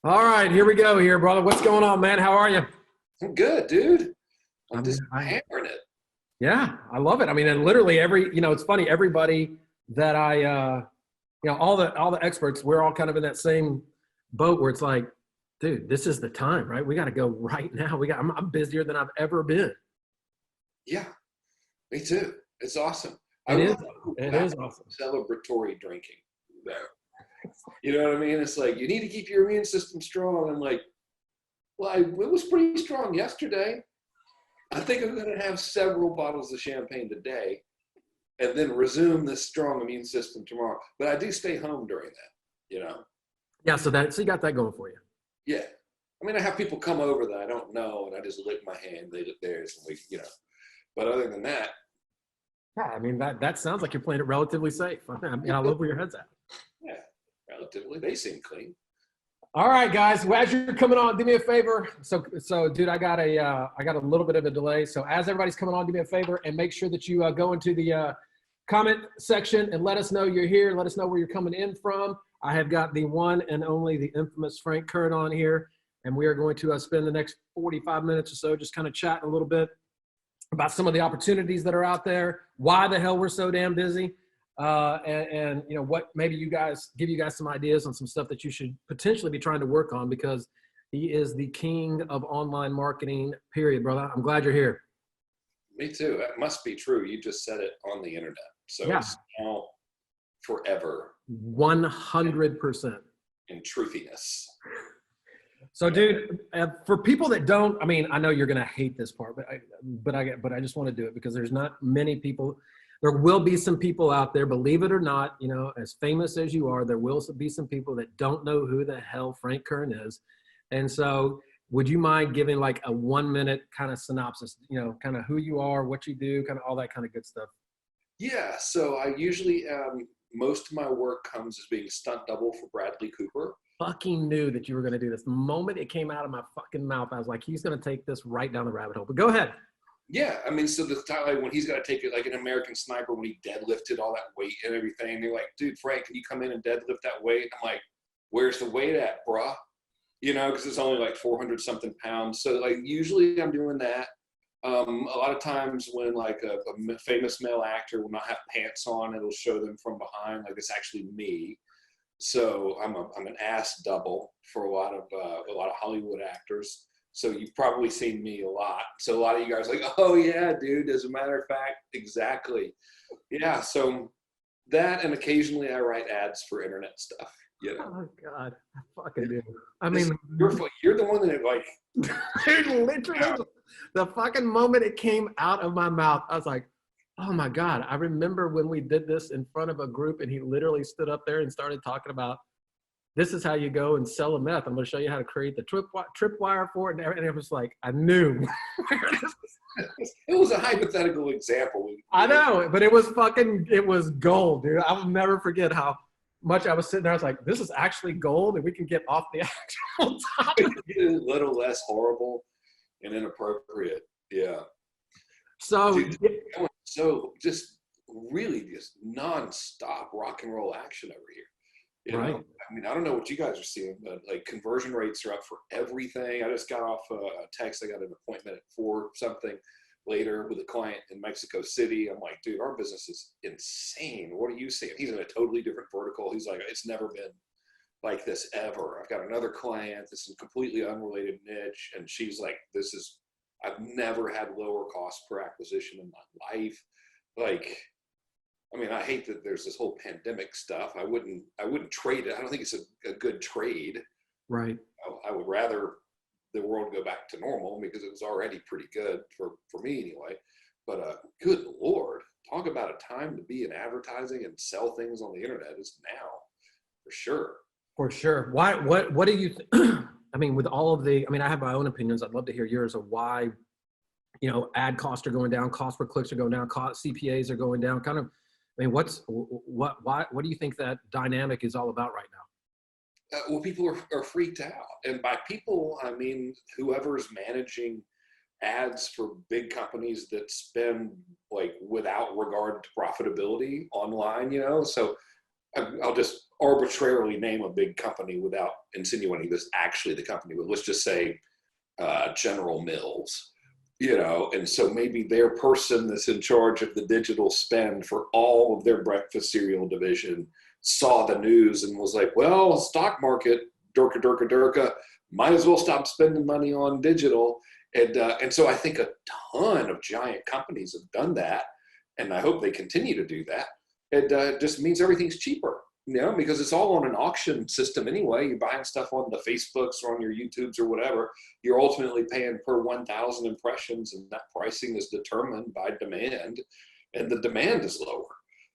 All right, here we go here, brother. What's going on, man? How are you? I'm good, dude. I'm I'm, just I, hammering it. yeah, I love it. I mean, and literally it's funny. Everybody that all the experts, we're all kind of in that same boat where it's like, dude, this is the time, right? We got to go right now. I'm busier than I've ever been. Yeah, me too. It's awesome. I It is. love It that is awesome. celebratory drinking there. You know what I mean? It's like you need to keep your immune system strong. I'm like, well, it was pretty strong yesterday. I think I'm going to have several bottles of champagne today and then resume this strong immune system tomorrow. But I do stay home during that. Yeah. So you got that going for you. Yeah. I mean, I have people come over that I don't know, and I just lick my hand, they lick theirs, and But other than that, Yeah. I mean, that sounds like you're playing it relatively safe. I mean, I love where your head's at. yeah, relatively, they seem clean. All right, guys. Well, as you're coming on, do me a favor. So, dude, I got a little bit of a delay. So, as everybody's coming on, do me a favor and make sure that you go into the comment section and let us know you're here. Let us know where you're coming in from. I have got the one and only, the infamous Frank Kern on here, and we are going to spend the next 45 minutes or so just kind of chatting a little bit about some of the opportunities that are out there, why the hell we're so damn busy. And what maybe give you guys some ideas on some stuff that you should potentially be trying to work on, because he is the king of online marketing, period, brother. I'm glad you're here. Me too. That must be true. You just said it on the internet, so Yeah. it's now forever 100%. in truthiness. So, dude, for people that don't, I mean, I know you're gonna hate this part, but I just want to do it because there's not many people. There will be some people out there, believe it or not, as famous as you are, there will be some people that don't know who the hell Frank Kern is. And so, would you mind giving like a 1 minute kind of synopsis, kind of who you are, what you do, kind of all that kind of good stuff? Yeah. So I usually, most of my work comes as being stunt double for Bradley Cooper. Fucking knew that you were going to do this. The moment it came out of my fucking mouth, I was like, he's going to take this right down the rabbit hole. But go ahead. Yeah, I mean, so the time when he's got to take it like an American Sniper, when he deadlifted all that weight and everything, they're like, dude, Frank, can you come in and deadlift that weight? And I'm like, where's the weight at, bruh? Because it's only like 400 something pounds. So like usually I'm doing that. A lot of times when like a famous male actor will not have pants on, it'll show them from behind, like it's actually me. So I'm an ass double for a lot of Hollywood actors. So you've probably seen me a lot. So a lot of you guys are like, oh yeah, dude. As a matter of fact, exactly. Yeah. So that, and occasionally I write ads for internet stuff. Oh God, I fucking do. I mean, you're the one that like, literally, the fucking moment it came out of my mouth, I was like, oh my God. I remember when we did this in front of a group and he literally stood up there and started talking about, this is how you go and sell a meth. I'm going to show you how to create the tripwire for it. And it was like, I knew. It was a hypothetical example. I know, but it was gold, dude. I will never forget how much I was sitting there. I was like, this is actually gold and we can get off the actual topic. A little less horrible and inappropriate. Yeah. So, dude, so just really just nonstop rock and roll action over here. Right. I mean, I don't know what you guys are seeing, but like conversion rates are up for everything. I just got off a text. I got an appointment at 4 something later with a client in Mexico City. I'm like, dude, our business is insane. What are you seeing? He's in a totally different vertical. He's like, it's never been like this ever. I've got another client. This is a completely unrelated niche. And she's like, I've never had lower cost per acquisition in my life. Like, I mean, I hate that there's this whole pandemic stuff. I wouldn't trade it. I don't think it's a good trade. Right. I would rather the world go back to normal because it was already pretty good for me anyway. But good Lord, talk about a time to be in advertising and sell things on the internet is now, for sure. For sure. Why? What do you? I mean, with all of the, I mean, I have my own opinions. I'd love to hear yours of why, ad costs are going down, cost per clicks are going down, CPAs are going down. Kind of. I mean, what do you think that dynamic is all about right now? Well, people are freaked out. And by people, I mean, whoever's managing ads for big companies that spend like without regard to profitability online, So I'll just arbitrarily name a big company without insinuating this actually the company, but let's just say General Mills, you know, and so maybe their person that's in charge of the digital spend for all of their breakfast cereal division saw the news and was like, well, stock market, durka, durka, durka, might as well stop spending money on digital. And so I think a ton of giant companies have done that, and I hope they continue to do that. It just means everything's cheaper, you know, because it's all on an auction system anyway. You're buying stuff on the Facebooks or on your YouTubes or whatever. You're ultimately paying per 1,000 impressions, and that pricing is determined by demand, and the demand is lower.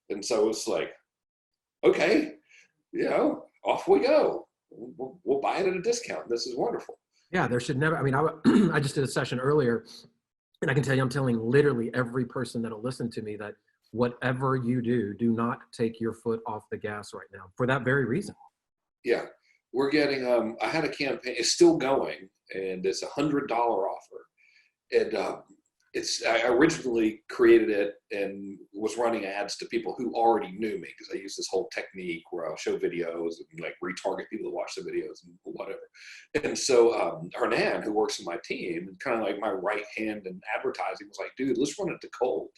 And so it's like, okay, you know, off we go. We'll buy it at a discount. This is wonderful. Yeah, there should never, I mean, I just did a session earlier, and I can tell you, I'm telling literally every person that'll listen to me that whatever you do, do not take your foot off the gas right now for that very reason. Yeah, we're getting, I had a campaign, it's still going, and it's $100 offer. And I originally created it and was running ads to people who already knew me, because I use this whole technique where I'll show videos and like retarget people to watch the videos and whatever. And so Hernan, who works in my team, kind of like my right hand in advertising, was like, dude, let's run it to cold,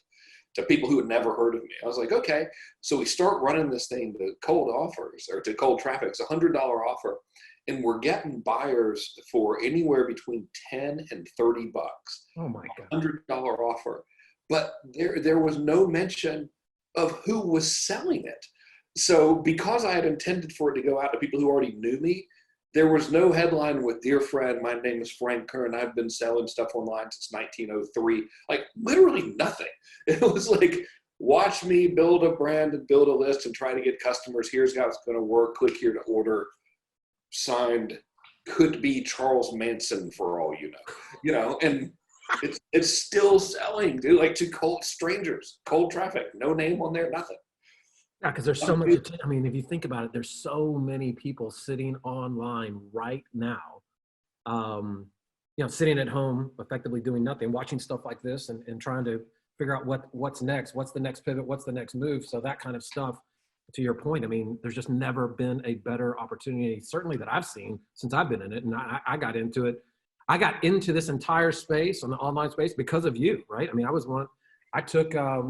to people who had never heard of me. I was like, okay. So we start running this thing to cold offers, or to cold traffic. It's $100 offer. And we're getting buyers for anywhere between 10 and 30 bucks. Oh my God. $100 offer. But there was no mention of who was selling it. So because I had intended for it to go out to people who already knew me, there was no headline with, dear friend, my name is Frank Kern. I've been selling stuff online since 1903. Like literally nothing. It was like, watch me build a brand and build a list and try to get customers. Here's how it's going to work. Click here to order. Signed, could be Charles Manson for all you know, and it's still selling, dude, like to cold strangers, cold traffic, no name on there, nothing. Yeah, because there's so much, I mean, if you think about it, there's so many people sitting online right now, you know, sitting at home, effectively doing nothing, watching stuff like this and trying to figure out what's next, what's the next pivot, what's the next move. So that kind of stuff. To your point, I mean, there's just never been a better opportunity, certainly that I've seen since I've been in it. And I got into it. I got into this entire space, on the online space, because of you, right? I mean, I took I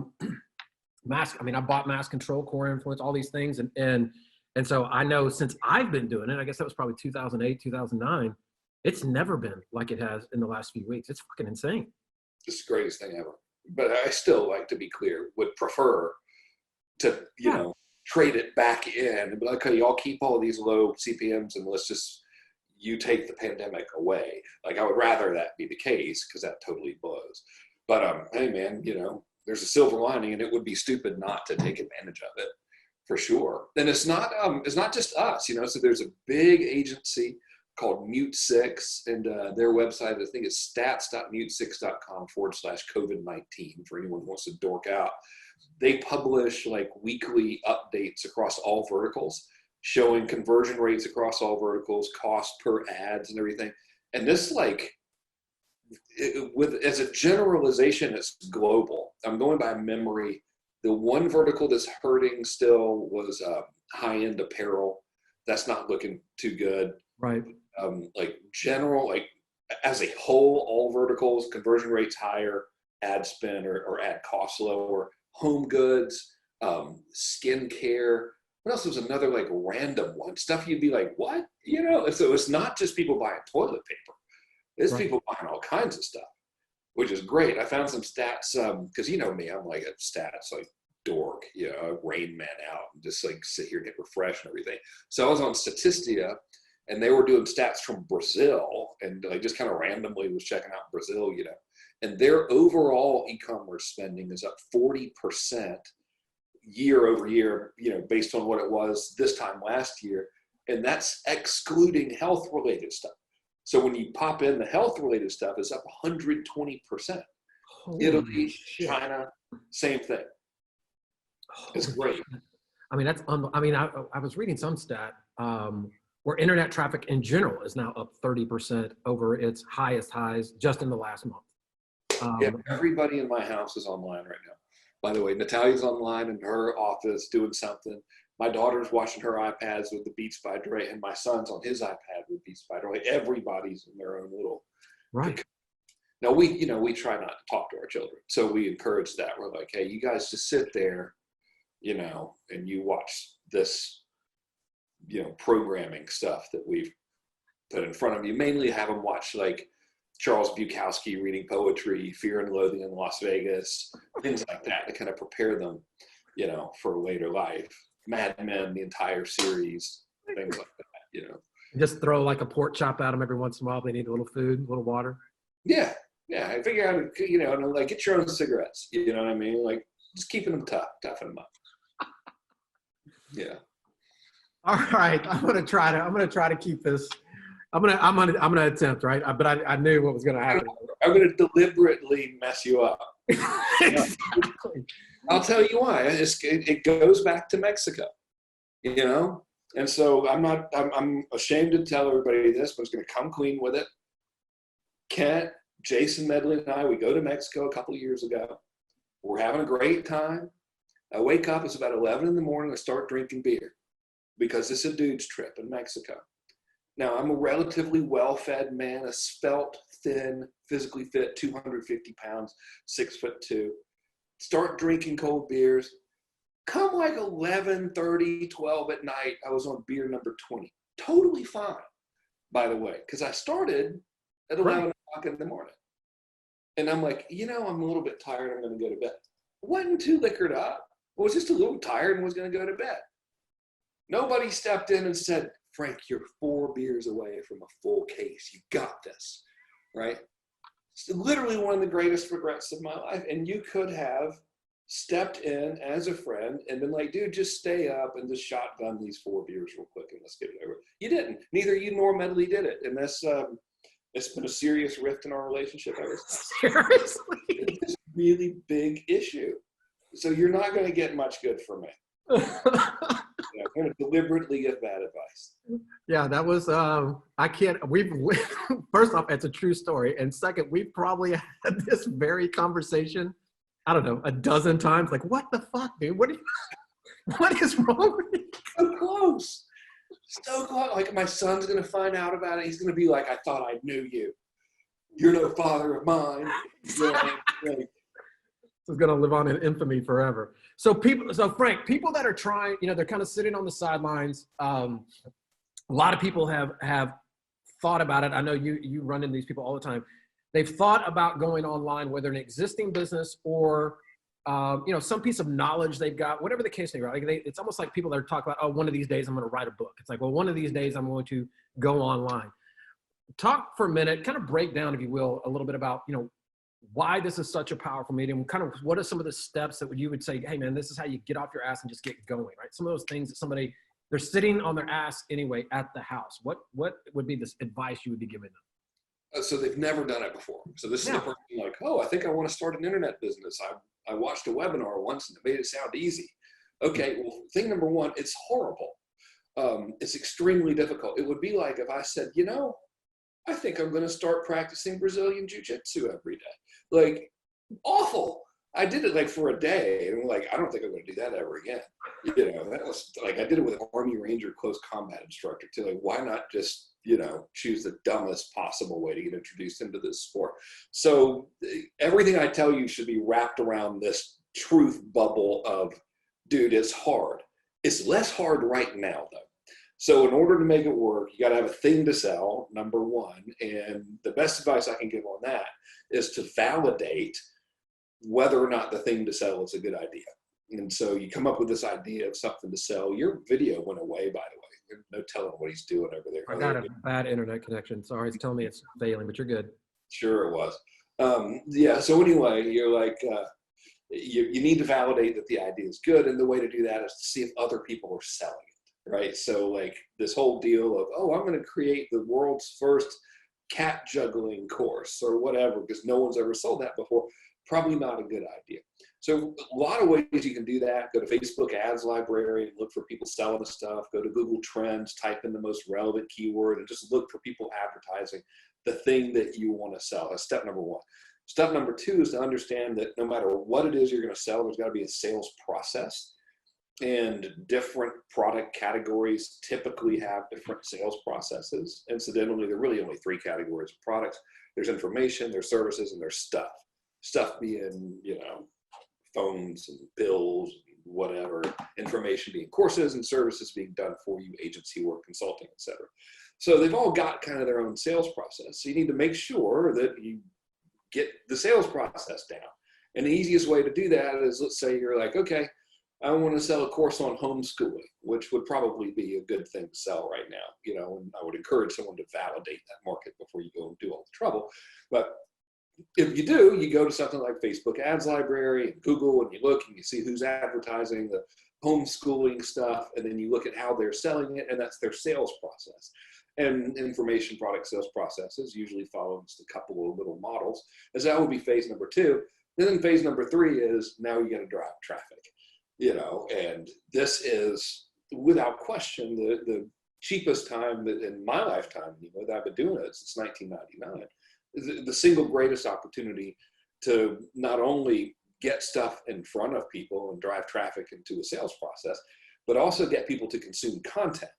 bought Mass Control, Core Influence, all these things. And so I know since I've been doing it, I guess that was probably 2008, 2009, it's never been like it has in the last few weeks. It's fucking insane. It's the greatest thing ever. But I still, like, to be clear, would prefer to, you know, trade it back in and be like, okay, y'all keep all of these low CPMs and you take the pandemic away. Like, I would rather that be the case, because that totally blows. But hey man, you know, there's a silver lining, and it would be stupid not to take advantage of it, for sure. And it's not just us, you know. So there's a big agency called Mute 6, and their website, I think it's stats.mute6.com/COVID-19 for anyone who wants to dork out. They publish like weekly updates across all verticals, showing conversion rates across all verticals, cost per ads and everything. And this, like, as a generalization, it's global. I'm going by memory. The one vertical that's hurting still was high-end apparel. That's not looking too good. Right. Like general, like as a whole, all verticals, conversion rates higher, ad spend or ad cost lower. Home goods, skincare. What else was another like random one? Stuff you'd be like, what? You know, so it's not just people buying toilet paper. It's people buying all kinds of stuff, which is great. I found some stats, because you know me, I'm like a stats like dork, you know, Rain Man out and just like sit here and get refreshed and everything. So I was on Statistia, and they were doing stats from Brazil, and like just kind of randomly was checking out Brazil, you know. And their overall e-commerce spending is up 40% year over year, you know, based on what it was this time last year. And that's excluding health-related stuff. So when you pop in the health-related stuff, it's up 120%. Italy, China, same thing. It's great. I mean, I was reading some stat where internet traffic in general is now up 30% over its highest highs just in the last month. Yeah, everybody in my house is online right now. By the way, Natalia's online in her office doing something. My daughter's watching her iPads with the Beats by Dre, and my son's on his iPad with Beats by Dre. Everybody's in their own little. Right. Now we try not to talk to our children, so we encourage that. We're like, hey, you guys just sit there, and you watch this, programming stuff that we've put in front of you. Mainly have them watch like Charles Bukowski reading poetry, Fear and Loathing in Las Vegas, things like that to kind of prepare them, for later life. Mad Men, the entire series, things like that, Just throw like a pork chop at them every once in a while. They need a little food, a little water. Yeah. I figure out, and like get your own cigarettes, you know what I mean? Like just keeping them toughen them up. Yeah. All right. I'm gonna try to keep this. I'm gonna attempt, right? But I knew what was gonna happen. I'm gonna deliberately mess you up. Exactly. I'll tell you why. It goes back to Mexico, and so I'm ashamed to tell everybody this, but it's going to come clean with it. Kent, Jason Medley, and I, we go to Mexico a couple of years ago. We're having a great time. I wake up, it's about 11 in the morning, I start drinking beer because it's a dude's trip in Mexico. Now, I'm a relatively well-fed man, a svelte, thin, physically fit, 250 pounds, 6'2". Start drinking cold beers. Come like 11:30, 12 at night, I was on beer number 20. Totally fine, by the way, because I started at 11 o'clock in the morning. And I'm like, I'm a little bit tired. I'm going to go to bed. Wasn't too liquored up. I was just a little tired and was going to go to bed. Nobody stepped in and said, Frank, you're 4 beers away from a full case. You got this, right? It's literally one of the greatest regrets of my life. And you could have stepped in as a friend and been like, dude, just stay up and just shotgun these 4 beers real quick and let's get it over. You didn't. Neither you nor Medley did it. And that's it's been a serious rift in our relationship ever since. Seriously? It's a really big issue. So you're not going to get much good from me. I'm going to deliberately give bad advice. Yeah, that was, first off, it's a true story. And second, we've probably had this very conversation, I don't know, a dozen times. Like, what the fuck, dude? What is wrong with you? So close. So close. Like, my son's going to find out about it. He's going to be like, I thought I knew you. You're no father of mine. Is going to live on in infamy forever. So Frank, people that are trying, they're kind of sitting on the sidelines. A lot of people have thought about it. I know you run into these people all the time. They've thought about going online, whether an existing business or, some piece of knowledge they've got, whatever the case may be. Like it's almost like people that are talking about, oh, one of these days I'm going to write a book. It's like, well, one of these days I'm going to go online. Talk for a minute, kind of break down, if you will, a little bit about, why this is such a powerful medium, kind of what are some of the steps that you would say, hey man, this is how you get off your ass and just get going, right? Some of those things that they're sitting on their ass anyway at the house. What would be this advice you would be giving them? So they've never done it before. So this is the person like, oh, I think I want to start an internet business. I watched a webinar once and it made it sound easy. Okay, well, thing number one, it's horrible. It's extremely difficult. It would be like if I said, I think I'm going to start practicing Brazilian Jiu-Jitsu every day. Like, awful. I did it like for a day, and I'm like, I don't think I'm going to do that ever again. That was like, I did it with an Army Ranger close combat instructor too. Like, why not just, choose the dumbest possible way to get introduced into this sport? So everything I tell you should be wrapped around this truth bubble of, dude, it's hard. It's less hard right now, though. So in order to make it work, you got to have a thing to sell, number one. And the best advice I can give on that is to validate whether or not the thing to sell is a good idea. And so you come up with this idea of something to sell. Your video went away, by the way. There's no telling what he's doing over there. I got a bad internet connection. Sorry, it's telling me it's failing, but you're good. Sure it was. So anyway, you're like, you need to validate that the idea is good. And the way to do that is to see if other people are selling it. Right. So like this whole deal of, oh, I'm going to create the world's first cat juggling course or whatever, because no one's ever sold that before. Probably not a good idea. So a lot of ways you can do that. Go to Facebook ads library and look for people selling the stuff. Go to Google Trends, type in the most relevant keyword and just look for people advertising the thing that you want to sell. That's step number one. Step number two is to understand that no matter what it is you're going to sell, there's got to be a sales process. And different product categories typically have different sales processes. Incidentally, there are really only three categories of products. There's information, there's services, and there's stuff. Stuff being, phones and bills, whatever. Information being courses, and services being done for you, agency work, consulting, etc. So they've all got kind of their own sales process. So you need to make sure that you get the sales process down. And the easiest way to do that is, let's say you're like, okay, I want to sell a course on homeschooling, which would probably be a good thing to sell right now, and I would encourage someone to validate that market before you go and do all the trouble. But if you do, you go to something like Facebook Ads Library and Google, and you look and you see who's advertising the homeschooling stuff, and then you look at how they're selling it, and that's their sales process. And information product sales processes usually follow just a couple of little models, as that would be phase number 2. And then phase number 3 is now you got to drive traffic. And this is without question the cheapest time in my lifetime, that I've been doing it since 1999. The single greatest opportunity to not only get stuff in front of people and drive traffic into a sales process, but also get people to consume content.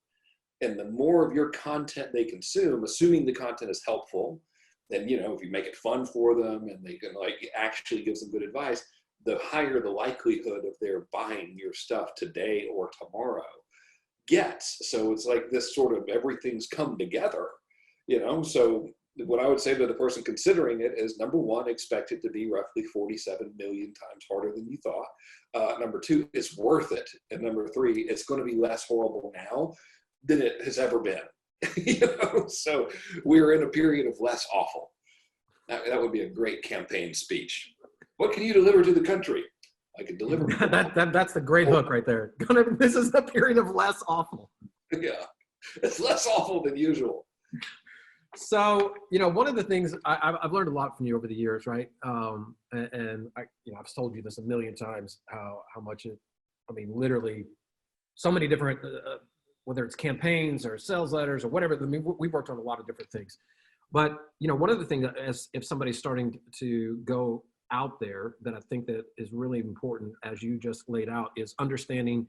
And the more of your content they consume, assuming the content is helpful, and if you make it fun for them and they can actually give some good advice, the higher the likelihood of their buying your stuff today or tomorrow gets. So it's like this sort of everything's come together, So what I would say to the person considering it is, number 1, expect it to be roughly 47 million times harder than you thought. Number 2, it's worth it. And number 3, it's going to be less horrible now than it has ever been. So we're in a period of less awful. That would be a great campaign speech. What can you deliver to the country? I can deliver. That's the great hook right there. This is a period of less awful. Yeah, it's less awful than usual. So, one of the things I've learned a lot from you over the years, right? And I've told you this a million times, how much literally so many different, whether it's campaigns or sales letters or whatever. We've worked on a lot of different things. But, one of the things if somebody's starting to go out there that I think that is really important, as you just laid out, is understanding,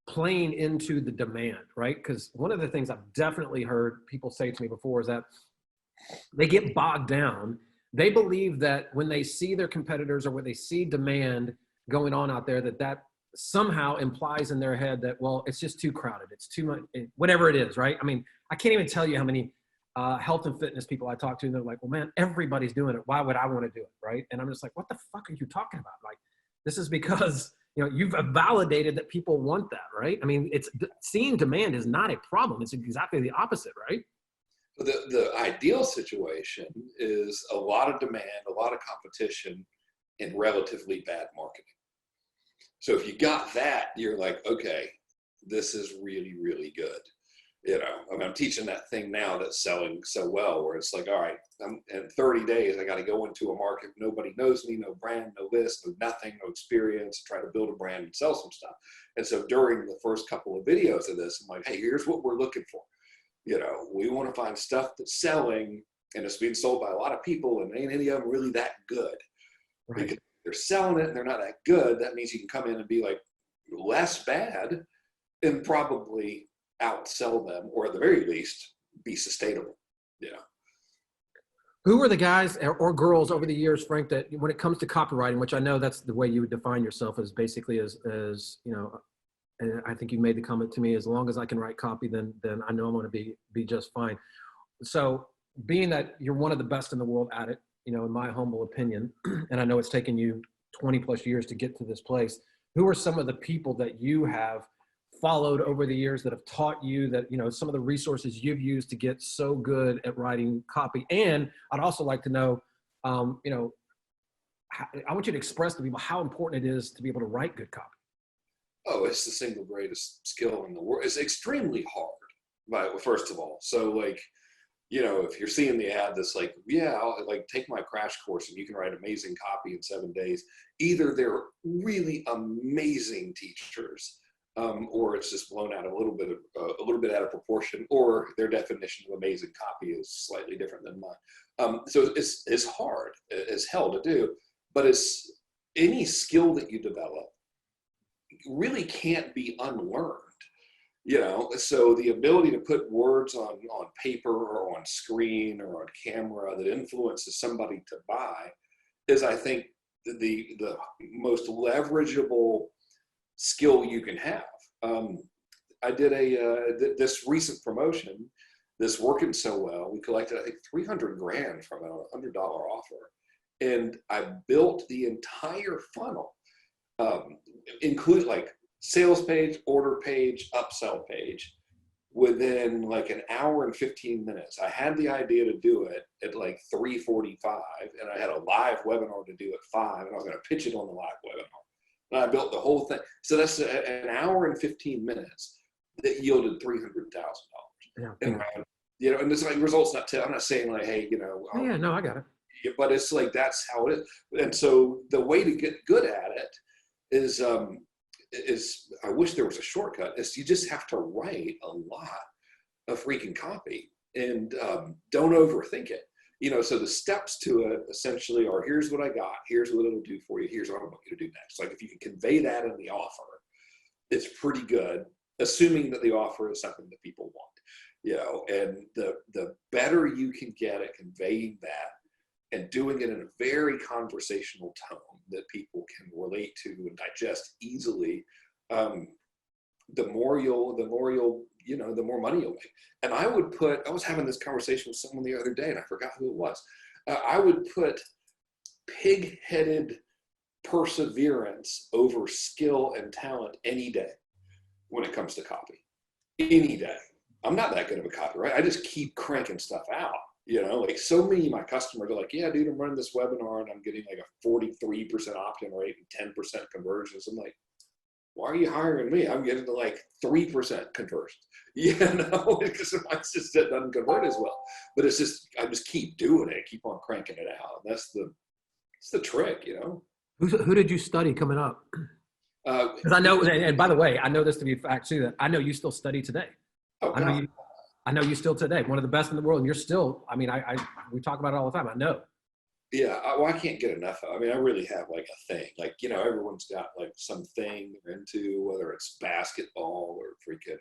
playing into the demand, right? Because one of the things I've definitely heard people say to me before is that they get bogged down. They believe that when they see their competitors or when they see demand going on out there, that somehow implies in their head that, well, it's just too crowded. It's too much, whatever it is, right? I can't even tell you how many health and fitness people I talk to, and they're like, well, man, everybody's doing it. Why would I want to do it, right? And I'm just like, what the fuck are you talking about? Like, this is because, you've validated that people want that, right? It's seeing demand is not a problem. It's exactly the opposite, right? The ideal situation is a lot of demand, a lot of competition, and relatively bad marketing. So if you got that, you're like, okay, this is really, really good. I'm teaching that thing now that's selling so well, where it's like, all right, in 30 days, I got to go into a market. Nobody knows me, no brand, no this, no nothing, no experience, try to build a brand and sell some stuff. And so during the first couple of videos of this, I'm like, hey, here's what we're looking for. We want to find stuff that's selling and it's being sold by a lot of people, and ain't any of them really that good. Right. Because they're selling it and they're not that good. That means you can come in and be like less bad and probably outsell them, or at the very least be sustainable. Who are the guys or girls over the years, Frank, that when it comes to copywriting, which I know that's the way you would define yourself, as basically as and I think you made the comment to me, as long as I can write copy, then I know I'm going to be just fine. So being that you're one of the best in the world at it, in my humble opinion, and I know it's taken you 20 plus years to get to this place, who are some of the people that you have followed over the years that have taught you that, some of the resources you've used to get so good at writing copy? And I'd also like to know, I want you to express to people how important it is to be able to write good copy. Oh, it's the single greatest skill in the world. It's extremely hard, first of all. So if you're seeing the ad that's like, yeah, I'll take my crash course and you can write amazing copy in 7 days. Either they're really amazing teachers, or it's just blown out a little bit out of proportion, or their definition of amazing copy is slightly different than mine. So it's hard as hell to do, but it's any skill that you develop really can't be unlearned. So the ability to put words on paper or on screen or on camera that influences somebody to buy is, I think, the most leverageable skill you can have. I did this recent promotion, this working so well, we collected, I think, $300,000 from a $100 offer. And I built the entire funnel, include like sales page, order page, upsell page, within like an hour and 15 minutes. I had the idea to do it at like 3:45, and I had a live webinar to do at 5, and I was going to pitch it on the live webinar. And I built the whole thing. So that's an hour and 15 minutes that yielded $300,000. Yeah. And, and it's like results not I'm not saying like, hey, yeah, no, I got it. But it's like, that's how it is. And so the way to get good at it is I wish there was a shortcut, is you just have to write a lot of freaking copy and don't overthink it. So the steps to it essentially are, here's what I got, here's what it'll do for you, here's what I want you to do next. Like if you can convey that in the offer, it's pretty good, assuming that the offer is something that people want, and the better you can get at conveying that and doing it in a very conversational tone that people can relate to and digest easily, the more money you'll make. And I was having this conversation with someone the other day, and I forgot who it was. I would put pig-headed perseverance over skill and talent any day when it comes to copy. Any day. I'm not that good of a copywriter. I just keep cranking stuff out. Like so many of my customers are like, yeah, dude, I'm running this webinar and I'm getting like a 43% opt-in rate and 10% conversions. I'm like, why are you hiring me? I'm getting to like 3% conversions, because mine just doesn't convert as well. But it's just, I just keep doing it, keep on cranking it out. And that's the trick, Who did you study coming up? Because I know, and by the way, I know this to be a fact too, that I know you still study today. Oh, I know you still today, one of the best in the world, and you're still, we talk about it all the time. I know. Yeah, I can't get enough of it. I really have like a thing, like, everyone's got like something they're into, whether it's basketball or freaking,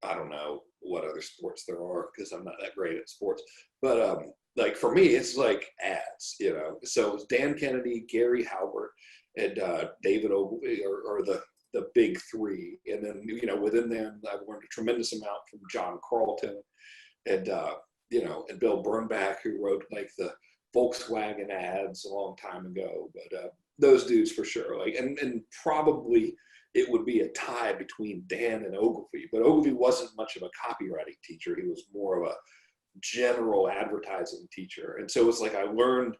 I don't know what other sports there are, because I'm not that great at sports. But like for me, it's like ads, So it's Dan Kennedy, Gary Halbert, and David Ogilvy are the big three. And then, within them, I've learned a tremendous amount from John Carlton and Bill Bernbach, who wrote like the Volkswagen ads a long time ago. But those dudes for sure. Like, and probably it would be a tie between Dan and Ogilvy, but Ogilvy wasn't much of a copywriting teacher. He was more of a general advertising teacher. And so it's like I learned,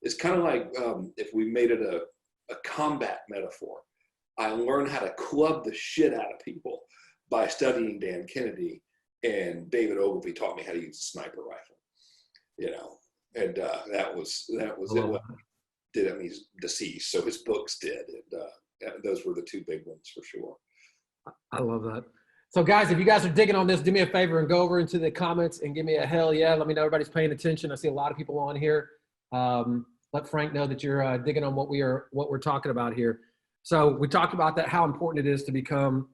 it's kind of like if we made it a combat metaphor, I learned how to club the shit out of people by studying Dan Kennedy, and David Ogilvy taught me how to use a sniper rifle, and that was it. He's deceased, so his books did, and those were the two big ones for sure. I love that. So guys, if you guys are digging on this, do me a favor and go over into the comments and give me a hell yeah. Let me know everybody's paying attention. I see a lot of people on here. Let Frank know that you're digging on what we're talking about here. So we talked about that, how important it is to become,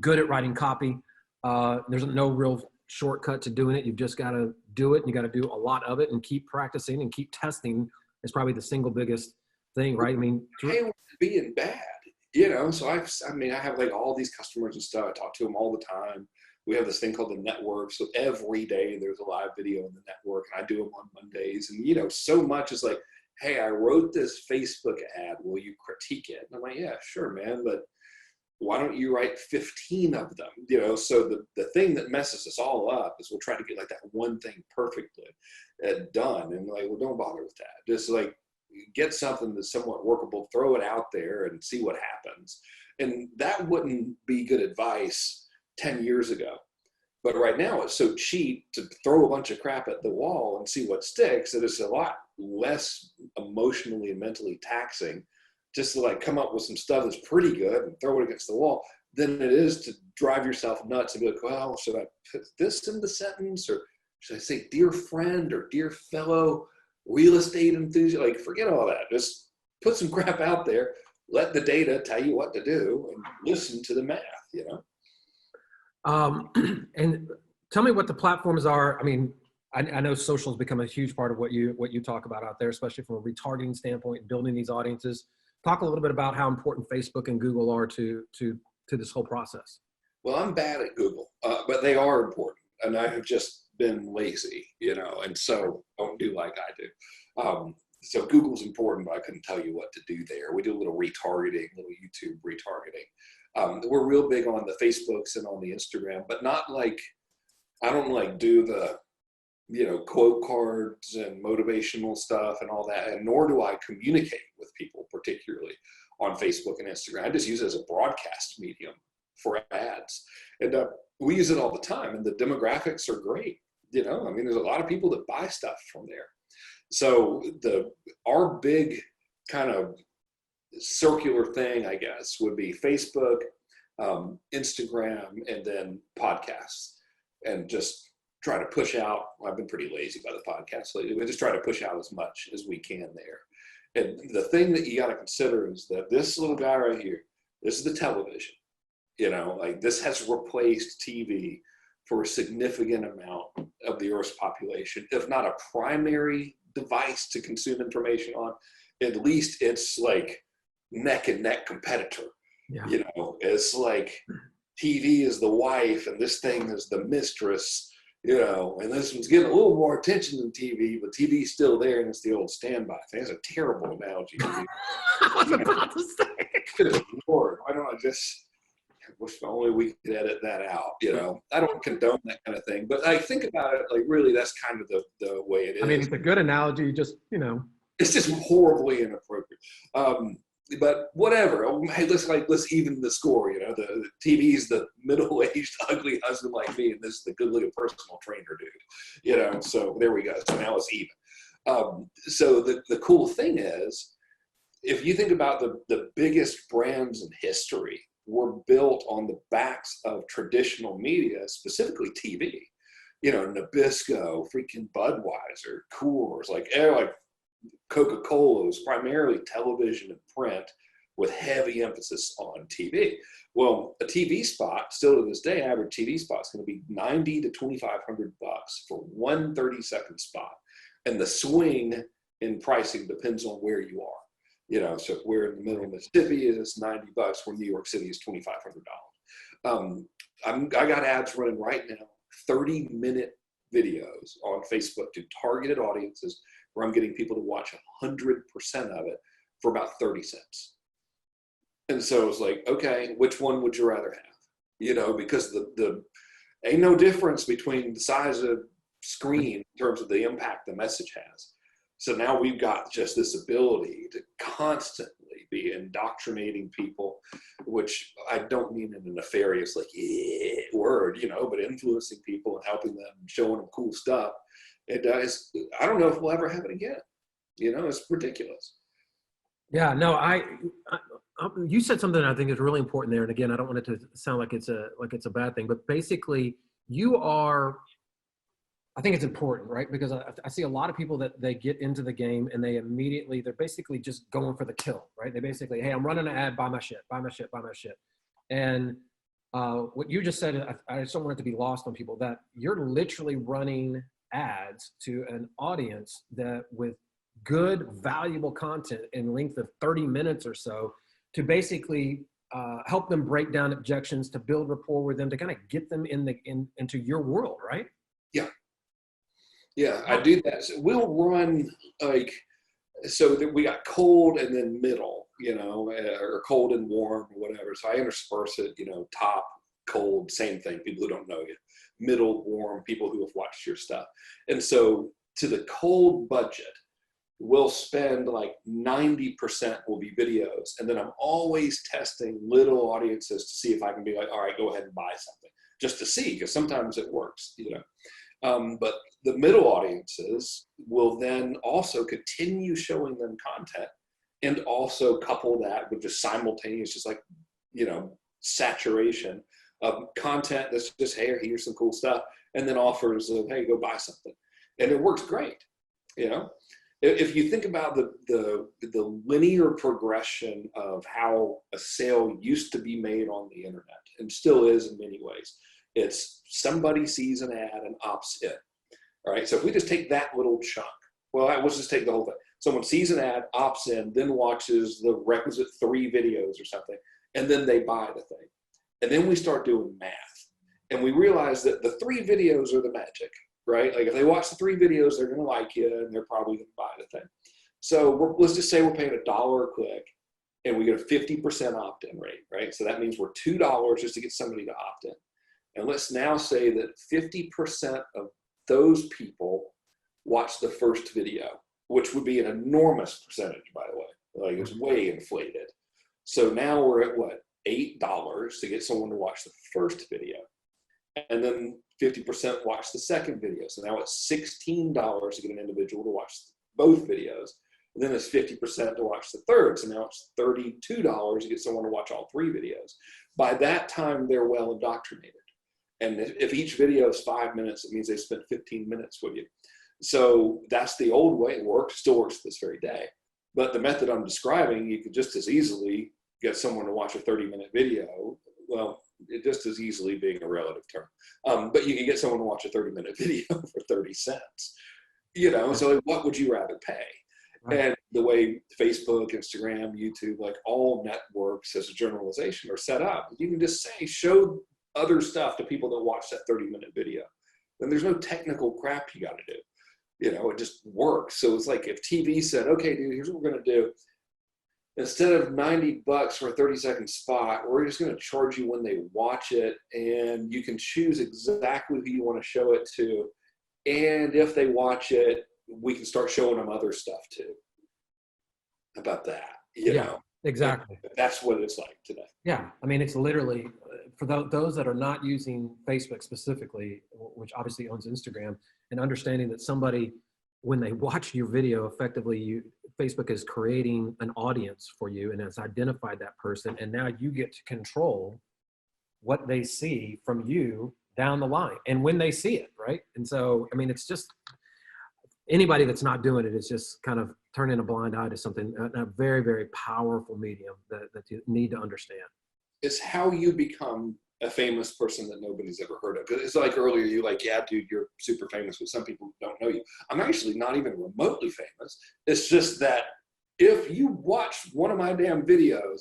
good at writing copy. There's no real shortcut to doing it. You've just got to do it. And you got to do a lot of it and keep practicing and keep testing is probably the single biggest thing, right? Being bad, so I have like all these customers and stuff. I talk to them all the time. We have this thing called the network. So every day there's a live video in the network, and I do them on Mondays. And, so much is like, hey, I wrote this Facebook ad. Will you critique it? And I'm like, yeah, sure, man. But why don't you write 15 of them? So the thing that messes us all up is we'll try to get like that one thing perfectly done. And like, well, don't bother with that. Just like get something that's somewhat workable, throw it out there and see what happens. And that wouldn't be good advice 10 years ago. But right now it's so cheap to throw a bunch of crap at the wall and see what sticks that it's a lot less emotionally and mentally taxing just to like come up with some stuff that's pretty good and throw it against the wall than it is to drive yourself nuts and be like, well, should I put this in the sentence, or should I say dear friend or dear fellow real estate enthusiast? Like, forget all that. Just put some crap out there, let the data tell you what to do and listen to the math, And tell me what the platforms are. I mean, I know social has become a huge part of what you talk about out there, especially from a retargeting standpoint, building these audiences. Talk a little bit about how important Facebook and Google are to this whole process. Well, I'm bad at Google, but they are important, and I have just been lazy, and so don't do like I do. So Google's important, but I couldn't tell you what to do there. We do a little retargeting, little YouTube retargeting. We're real big on the Facebooks and on the Instagram, but not like, I don't do the, quote cards and motivational stuff and all that, and nor do I communicate with people particularly on Facebook and Instagram. I just use it as a broadcast medium for ads. And we use it all the time, and the demographics are great. There's a lot of people that buy stuff from there. So our big kind of circular thing, I guess, would be Facebook, Instagram, and then podcasts, and just try to push out. I've been pretty lazy by the podcast lately. We just try to push out as much as we can there. And the thing that you got to consider is that this little guy right here, this is the television. This has replaced TV for a significant amount of the Earth's population, if not a primary device to consume information on. At least it's like neck and neck competitor. Yeah. It's like TV is the wife and this thing is the mistress, and this one's getting a little more attention than TV, but TV's still there, and it's the old standby thing. That's a terrible analogy. I was about to say. Good Lord, why don't I just wish only we could edit that out, I don't condone that kind of thing, but I think about it, really, that's kind of the way it is. I mean, it's a good analogy, just, It's just horribly inappropriate. But whatever. Hey, let's even the score. The TV's the middle-aged, ugly husband like me, and this is the good-looking personal trainer dude. So there we go. So now it's even. So the cool thing is, if you think about the biggest brands in history were built on the backs of traditional media, specifically TV. Nabisco, freaking Budweiser, Coors, like Coca-Cola was primarily television and print with heavy emphasis on TV. Well, a TV spot, still to this day, average TV spot is going to be $90 to $2,500 for one 30-second spot. And the swing in pricing depends on where you are. So if we're in the middle of Mississippi, it's $90, where New York City is $2,500. I got ads running right now, 30-minute videos on Facebook to targeted audiences where I'm getting people to watch 100% of it for about 30 cents. And so it's like, okay, which one would you rather have? Because the ain't no difference between the size of screen in terms of the impact the message has. So now we've got just this ability to constantly be indoctrinating people, which I don't mean in a nefarious word, but influencing people and helping them, showing them cool stuff. I don't know if we'll ever have it again. It's ridiculous. Yeah, no, you said something I think is really important there. And again, I don't want it to sound like it's a bad thing, but basically I think it's important, right? Because I see a lot of people that they get into the game and they're basically just going for the kill, right? They basically, hey, I'm running an ad, buy my shit. And what you just said, I just don't want it to be lost on people, that you're literally running ads to an audience that with good, valuable content in length of 30 minutes or so to basically help them break down objections, to build rapport with them, to kind of get them into your world, right? Yeah. Yeah, I do that. So we'll run so that we got cold and then middle, or cold and warm or whatever. So I intersperse it, top, cold, same thing. People who don't know you, middle, warm, people who have watched your stuff. And so to the cold budget, we'll spend 90% will be videos. And then I'm always testing little audiences to see if I can be all right, go ahead and buy something just to see, because sometimes it works, But the middle audiences will then also continue showing them content and also couple that with just simultaneous, just saturation of content that's just, hey, here's some cool stuff, and then offers of, hey, go buy something. And it works great, if you think about the linear progression of how a sale used to be made on the internet, and still is in many ways, it's somebody sees an ad and opts in. All right. So if we just take that little chunk, well, let's just take the whole thing. Someone sees an ad, opts in, then watches the requisite 3 videos or something, and then they buy the thing. And then we start doing math. And we realize that the 3 videos are the magic, right? Like if they watch the 3 videos, they're going to like you, and they're probably going to buy the thing. So let's just say we're paying $1 a click, and we get a 50% opt-in rate, right? So that means we're $2 just to get somebody to opt in. And let's now say that 50% of those people watch the first video, which would be an enormous percentage, by the way. Like it's way inflated. So now we're at what, $8 to get someone to watch the first video. And then 50% watch the second video. So now it's $16 to get an individual to watch both videos. And then it's 50% to watch the third. So now it's $32 to get someone to watch all 3 videos. By that time, they're well indoctrinated. And if each video is 5 minutes, it means they spent 15 minutes with you. So that's the old way. It works, still works to this very day. But the method I'm describing, you could just as easily get someone to watch a 30-minute video. Well, it just as easily being a relative term. But you can get someone to watch a 30-minute video for 30 cents. You know, so what would you rather pay? Right. And the way Facebook, Instagram, YouTube, like all networks as a generalization are set up, you can just say, show other stuff to people that watch that 30-minute video. Then there's no technical crap you got to do. You know, it just works. So it's like if TV said, okay, dude, here's what we're going to do. Instead of $90 for a 30-second spot, we're just going to charge you when they watch it, and you can choose exactly who you want to show it to. And if they watch it, we can start showing them other stuff too. How about that? You know? Exactly. That's what it's like today. Yeah. I mean, it's literally for those that are not using Facebook specifically, which obviously owns Instagram, and understanding that somebody, when they watch your video, effectively, Facebook is creating an audience for you and has identified that person. And now you get to control what they see from you down the line and when they see it, right? And so, I mean, it's just anybody that's not doing it is just kind of turning a blind eye to something, a very, very powerful medium that you need to understand. It's how you become a famous person that nobody's ever heard of. It's like earlier, you're like, yeah, dude, you're super famous, but some people don't know you. I'm actually not even remotely famous. It's just that if you watch one of my damn videos,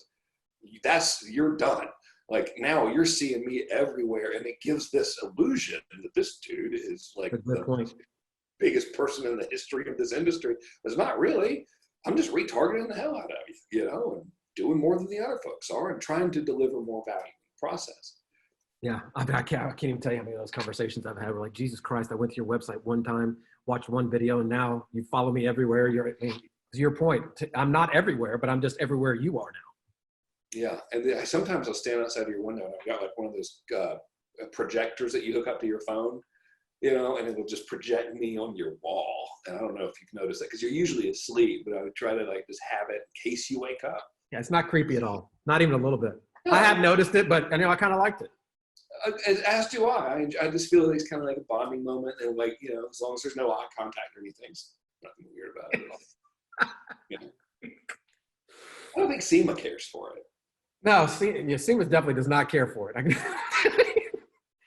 you're done. Like now you're seeing me everywhere, and it gives this illusion that this dude is like the biggest person in the history of this industry. It's not really. I'm just retargeting the hell out of you, you know, and doing more than the other folks are and trying to deliver more value in the process. Yeah, I can't even tell you how many of those conversations I've had. We're like, Jesus Christ, I went to your website one time, watched one video, and now you follow me everywhere. To your point, I'm not everywhere, but I'm just everywhere you are now. Yeah, and sometimes I'll stand outside of your window, and I've got like one of those projectors that you hook up to your phone, you know, and it'll just project me on your wall. And I don't know if you've noticed that because you're usually asleep, but I would try to like just have it in case you wake up. Yeah, it's not creepy at all. Not even a little bit. No. I have noticed it, but I kind of liked it. As do I. I just feel like it's kind of like a bonding moment, and like, you know, as long as there's no eye contact or anything, it's nothing weird about it at all. You know? I don't think SEMA cares for it. No, SEMA definitely does not care for it.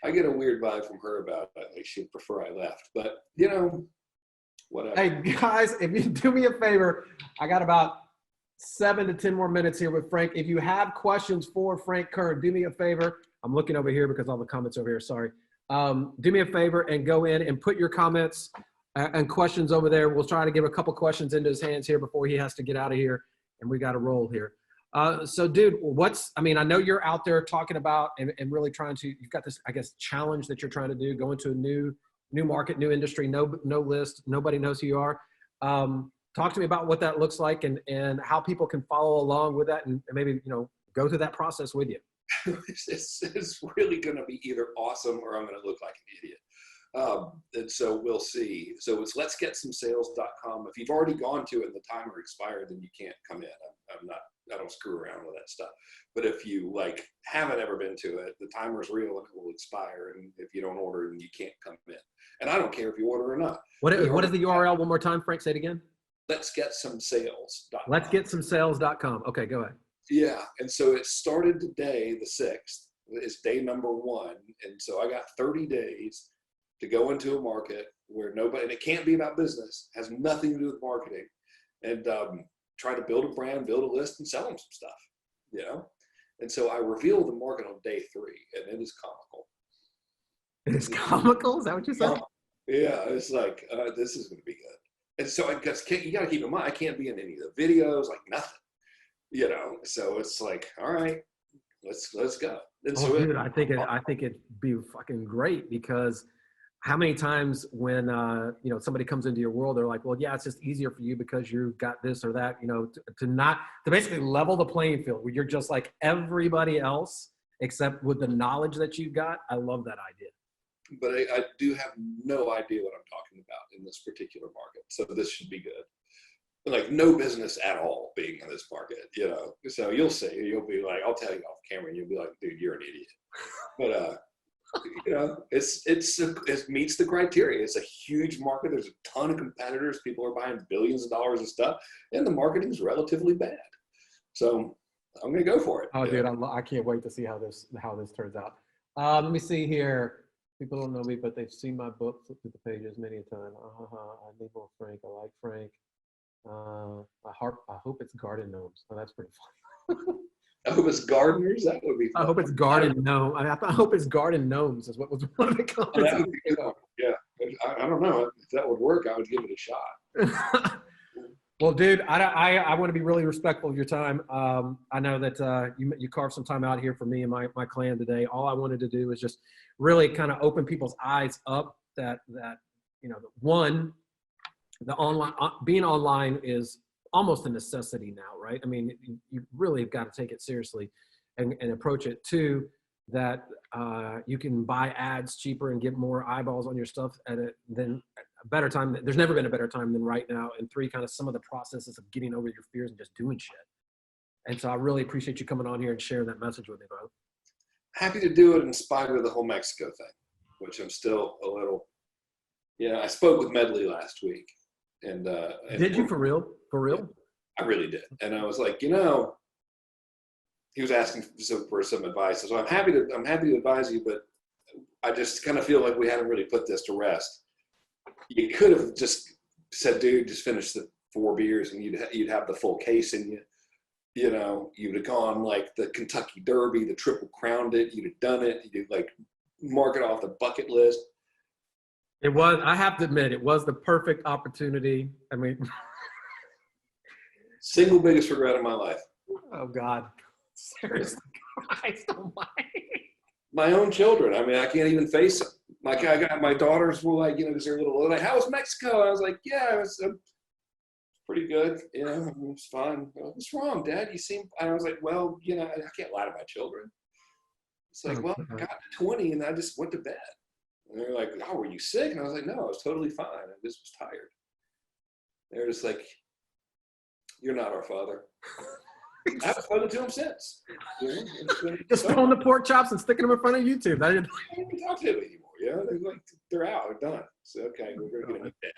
I get a weird vibe from her about it. Like she'd prefer I left, but you know, whatever. Hey guys, if you do me a favor, I got about 7 to 10 more minutes here with Frank. If you have questions for Frank Kern, do me a favor. I'm looking over here because all the comments over here, sorry. Do me a favor and go in and put your comments and questions over there. We'll try to give a couple questions into his hands here before he has to get out of here, and we got to roll here. So dude, I know you're out there talking about and really trying to, you've got this, I guess, challenge that you're trying to do, go into a new market, new industry, no list, nobody knows who you are. Talk to me about what that looks like and how people can follow along with that and maybe, you know, go through that process with you. It's really going to be either awesome or I'm going to look like an idiot. And so we'll see. So it's letsgetsomesales.com. If you've already gone to it and the timer expired, then you can't come in. I don't screw around with that stuff. But if you like haven't ever been to it, the timer's real and it will expire. And if you don't order, then you can't come in. And I don't care if you order or not. What is the URL one more time, Frank? Say it again. let's get some sales. Let's get some sales.com. Okay, go ahead. Yeah. And so it started today, the 6th. It's day number 1. And so I got 30 days to go into a market where nobody, and it can't be about business, has nothing to do with marketing, and try to build a brand, build a list, and sell them some stuff, you know? And so I revealed the market on day 3, and it is comical. It is comical? Is that what you said? Yeah, it's like, this is going to be good. And so you got to keep in mind, I can't be in any of the videos, like nothing, you know? So it's like, all right, let's go. And dude, I think it'd be fucking great, because how many times when you know, somebody comes into your world, they're like, well, yeah, it's just easier for you because you've got this or that, you know, to basically level the playing field where you're just like everybody else except with the knowledge that you got. I love that idea. But I do have no idea what I'm talking about in this particular market, so this should be good. Like no business at all being in this market, you know. So you'll see. You'll be like, I'll tell you off camera, and you'll be like, dude, you're an idiot. But you know, it meets the criteria. It's a huge market. There's a ton of competitors. People are buying billions of dollars of stuff, and the marketing is relatively bad. So I'm gonna go for it. Oh, dude, I can't wait to see how this turns out. Let me see here. People don't know me, but they've seen my book, flip through the pages many a time. I need more Frank. I like Frank. I hope it's garden gnomes. Oh, that's pretty funny. I hope it's gardeners. That would be fun. I hope it's garden gnome. I hope it's garden gnomes is what was one of the comments. That would be good. Yeah, I don't know if that would work. I would give it a shot. Well, dude, I want to be really respectful of your time. I know that you carved some time out here for me and my clan today. All I wanted to do is just really kind of open people's eyes up that you know, the online being online is almost a necessity now, right? I mean, you really have got to take it seriously and approach it too, that you can buy ads cheaper and get more eyeballs on your stuff than a better time. There's never been a better time than right now. And 3, kind of some of the processes of getting over your fears and just doing shit. And so I really appreciate you coming on here and sharing that message with me, bro. Happy to do it in spite of the whole Mexico thing, which I'm still a little, you know, I spoke with Medley last week. And did you for real? For real? I really did. And I was like, you know, he was asking for some advice. So I'm happy to advise you, but I just kind of feel like we haven't really put this to rest. You could have just said, dude, just finish the 4 beers and you'd have the full case in you. You know, you'd have gone like the Kentucky Derby, the Triple Crowned it. You'd have done it. You'd like mark it off the bucket list. It was, I have to admit, it was the perfect opportunity. I mean, single biggest regret of my life. Oh God. Seriously, Christ almighty. My own children. I mean, I can't even face them. Like I got my daughters were like, you know, because they're little, like, how was Mexico? I was like, yeah, it was pretty good. You know, it was fun. What's wrong, Dad? You seem. I was like, well, you know, I can't lie to my children. It's like, well, I got to 20 and I just went to bed. And they're like, oh, were you sick? And I was like, no, I was totally fine. I just was tired. They're just like, you're not our father. I haven't spoken to them since. You know, just throwing the pork chops and sticking them in front of YouTube. I didn't talk to them anymore. You know, they're out. They're done. So okay, we're gonna get a new dad.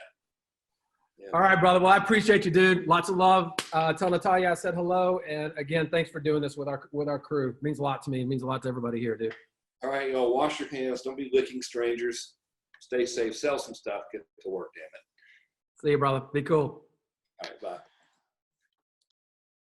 Yeah. All right, brother. Well, I appreciate you, dude. Lots of love. Tell Natalia I said hello, and again, thanks for doing this with our crew. It means a lot to me. It means a lot to everybody here, dude. All right, y'all. Wash your hands. Don't be licking strangers. Stay safe. Sell some stuff. Get to work. Damn it. See you, brother. Be cool. All right. Bye.